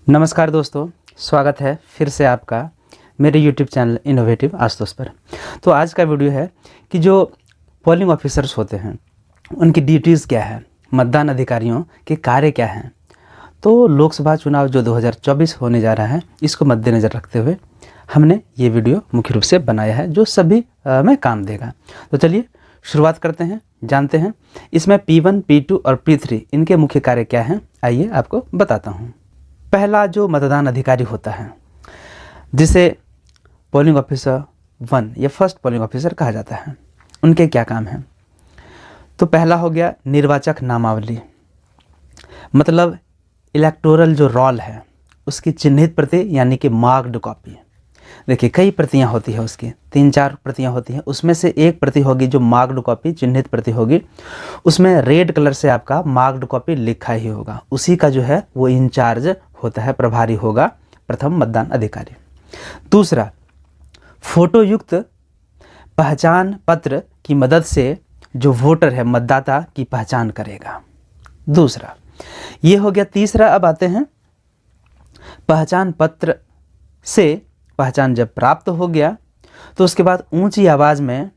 नमस्कार दोस्तों, स्वागत है फिर से आपका मेरे YouTube चैनल इनोवेटिव आशुतोष पर। तो आज का वीडियो है कि जो पोलिंग ऑफिसर्स होते हैं उनकी ड्यूटीज़ क्या है, मतदान अधिकारियों के कार्य क्या हैं। तो लोकसभा चुनाव जो 2024 होने जा रहा है, इसको मद्देनज़र रखते हुए हमने ये वीडियो मुख्य रूप से बनाया है जो सभी में काम देगा। तो चलिए शुरुआत करते हैं, जानते हैं इसमें P1, P2 और P3 इनके मुख्य कार्य क्या हैं। आइए आपको बताता हूँ। पहला जो मतदान अधिकारी होता है जिसे पोलिंग ऑफिसर 1 या फर्स्ट पोलिंग ऑफिसर कहा जाता है, उनके क्या काम हैं। तो पहला हो गया निर्वाचक नामावली, मतलब इलेक्टोरल जो रोल है उसकी चिन्हित प्रति यानी कि मार्क्ड कॉपी। देखिए कई प्रतियां होती है, उसकी 3-4 प्रतियां होती हैं, उसमें से एक प्रति होगी जो मार्क्ड कॉपी चिन्हित प्रति होगी, उसमें रेड कलर से आपका मार्क्ड कॉपी लिखा ही होगा, उसी का जो है वो इंचार्ज होता है, प्रभारी होगा प्रथम मतदान अधिकारी। दूसरा, फोटो युक्त पहचान पत्र की मदद से जो वोटर है मतदाता की पहचान करेगा। दूसरा ये हो गया। तीसरा अब आते हैं पहचान पत्र से पहचान जब प्राप्त हो गया तो उसके बाद ऊंची आवाज़ में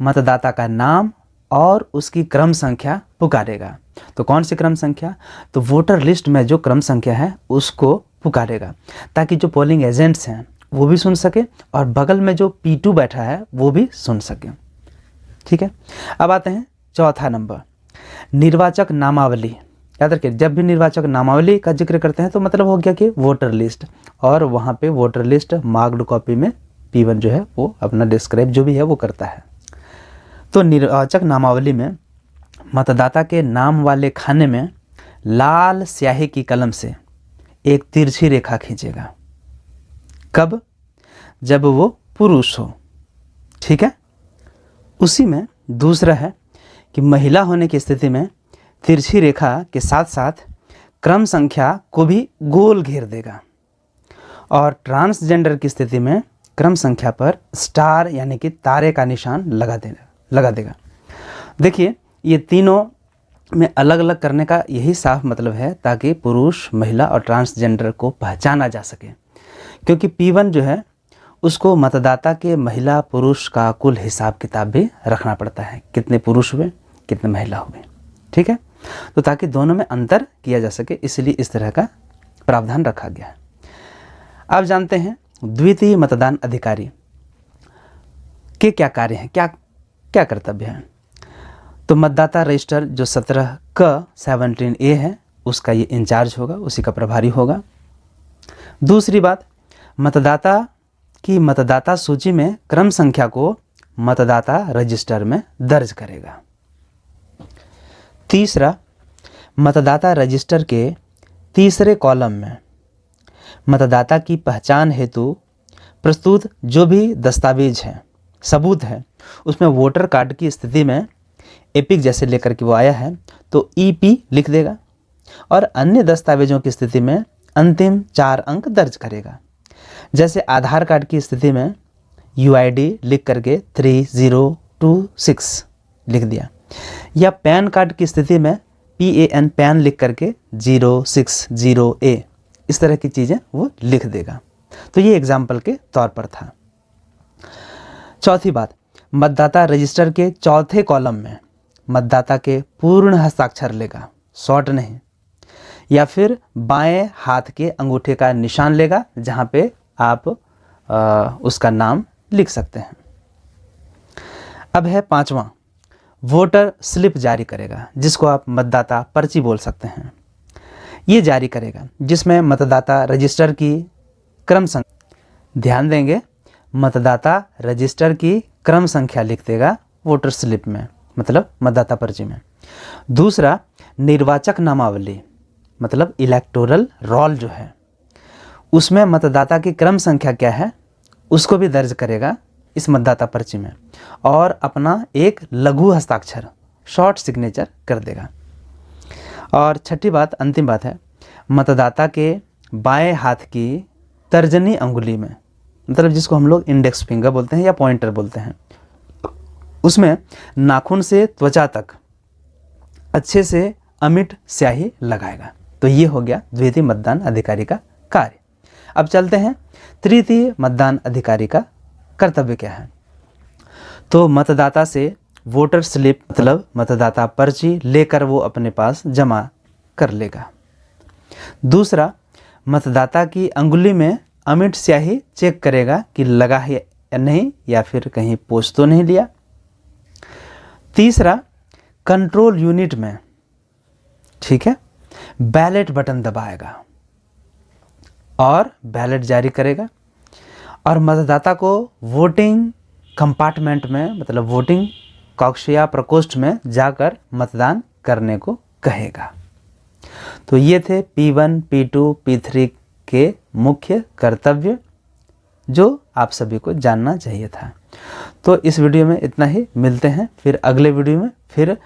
मतदाता का नाम और उसकी क्रम संख्या पुकारेगा। तो कौन सी क्रम संख्या? तो वोटर लिस्ट में जो क्रम संख्या है उसको पुकारेगा, ताकि जो पोलिंग एजेंट्स हैं वो भी सुन सके और बगल में जो P2 बैठा है वो भी सुन सके। ठीक है, अब आते हैं चौथा नंबर, निर्वाचक नामावली। याद रखिए, जब भी निर्वाचक नामावली का जिक्र करते हैं तो मतलब हो गया कि वोटर लिस्ट, और वहाँ पे वोटर लिस्ट मार्क्ड कॉपी में P1 जो है वो अपना डिस्क्राइब जो भी है वो करता है। तो निर्वाचक नामावली में मतदाता के नाम वाले खाने में लाल स्याही की कलम से एक तिरछी रेखा खींचेगा। कब? जब वो पुरुष हो। ठीक है, उसी में दूसरा है कि महिला होने की स्थिति में तिरछी रेखा के साथ साथ क्रम संख्या को भी गोल घेर देगा, और ट्रांसजेंडर की स्थिति में क्रम संख्या पर स्टार यानी कि तारे का निशान लगा देगा। देखिए ये तीनों में अलग अलग करने का यही साफ मतलब है ताकि पुरुष, महिला और ट्रांसजेंडर को पहचाना जा सके, क्योंकि P1 जो है उसको मतदाता के महिला पुरुष का कुल हिसाब किताब भी रखना पड़ता है, कितने पुरुष हुए कितने महिला हुए। ठीक है, तो ताकि दोनों में अंतर किया जा सके, इसलिए इस तरह का प्रावधान रखा गया है। अब जानते हैं द्वितीय मतदान अधिकारी के क्या कार्य हैं, क्या कर्तव्य हैं। तो मतदाता रजिस्टर जो 17A है उसका ये इंचार्ज होगा, उसी का प्रभारी होगा। दूसरी बात, मतदाता की मतदाता सूची में क्रम संख्या को मतदाता रजिस्टर में दर्ज करेगा। तीसरा, मतदाता रजिस्टर के तीसरे कॉलम में मतदाता की पहचान हेतु प्रस्तुत जो भी दस्तावेज हैं, सबूत है, उसमें वोटर कार्ड की स्थिति में एपिक जैसे लेकर के वो आया है तो EP लिख देगा, और अन्य दस्तावेजों की स्थिति में अंतिम 4 अंक दर्ज करेगा। जैसे आधार कार्ड की स्थिति में UID लिख करके 3026 लिख दिया, या पैन कार्ड की स्थिति में PAN पैन लिख करके 060A, इस तरह की चीज़ें वो लिख देगा। तो ये एग्जाम्पल के तौर पर था। चौथी बात, मतदाता रजिस्टर के चौथे कॉलम में मतदाता के पूर्ण हस्ताक्षर लेगा, शॉर्ट नहीं, या फिर बाएं हाथ के अंगूठे का निशान लेगा जहाँ पे आप उसका नाम लिख सकते हैं। अब है पांचवा, वोटर स्लिप जारी करेगा, जिसको आप मतदाता पर्ची बोल सकते हैं। ये जारी करेगा जिसमें मतदाता रजिस्टर की क्रम संख्या, ध्यान देंगे, मतदाता रजिस्टर की क्रम संख्या लिख देगा वोटर स्लिप में, मतलब मतदाता पर्ची में। दूसरा, निर्वाचक नामावली मतलब इलेक्टोरल रोल जो है उसमें मतदाता की क्रम संख्या क्या है उसको भी दर्ज करेगा इस मतदाता पर्ची में, और अपना एक लघु हस्ताक्षर शॉर्ट सिग्नेचर कर देगा। और छठी बात, अंतिम बात है, मतदाता के बाएं हाथ की तर्जनी अंगुली में, मतलब जिसको हम लोग इंडेक्स फिंगर बोलते हैं या पॉइंटर बोलते हैं, उसमें नाखून से त्वचा तक अच्छे से अमिट स्याही लगाएगा। तो ये हो गया द्वितीय मतदान अधिकारी का कार्य। अब चलते हैं तृतीय मतदान अधिकारी का कर्तव्य क्या है। तो मतदाता से वोटर स्लिप मतलब मतदाता पर्ची लेकर वो अपने पास जमा कर लेगा। दूसरा, मतदाता की अंगुली में अमिट स्याही चेक करेगा कि लगा है या नहीं, या फिर कहीं पोंछ तो नहीं लिया। तीसरा, कंट्रोल यूनिट में, ठीक है, बैलेट बटन दबाएगा और बैलेट जारी करेगा और मतदाता को वोटिंग कंपार्टमेंट में मतलब वोटिंग कक्ष या प्रकोष्ठ में जाकर मतदान करने को कहेगा। तो ये थे P1, P2, P3 के मुख्य कर्तव्य जो आप सभी को जानना चाहिए था। तो इस वीडियो में इतना ही, मिलते हैं फिर अगले वीडियो में फिर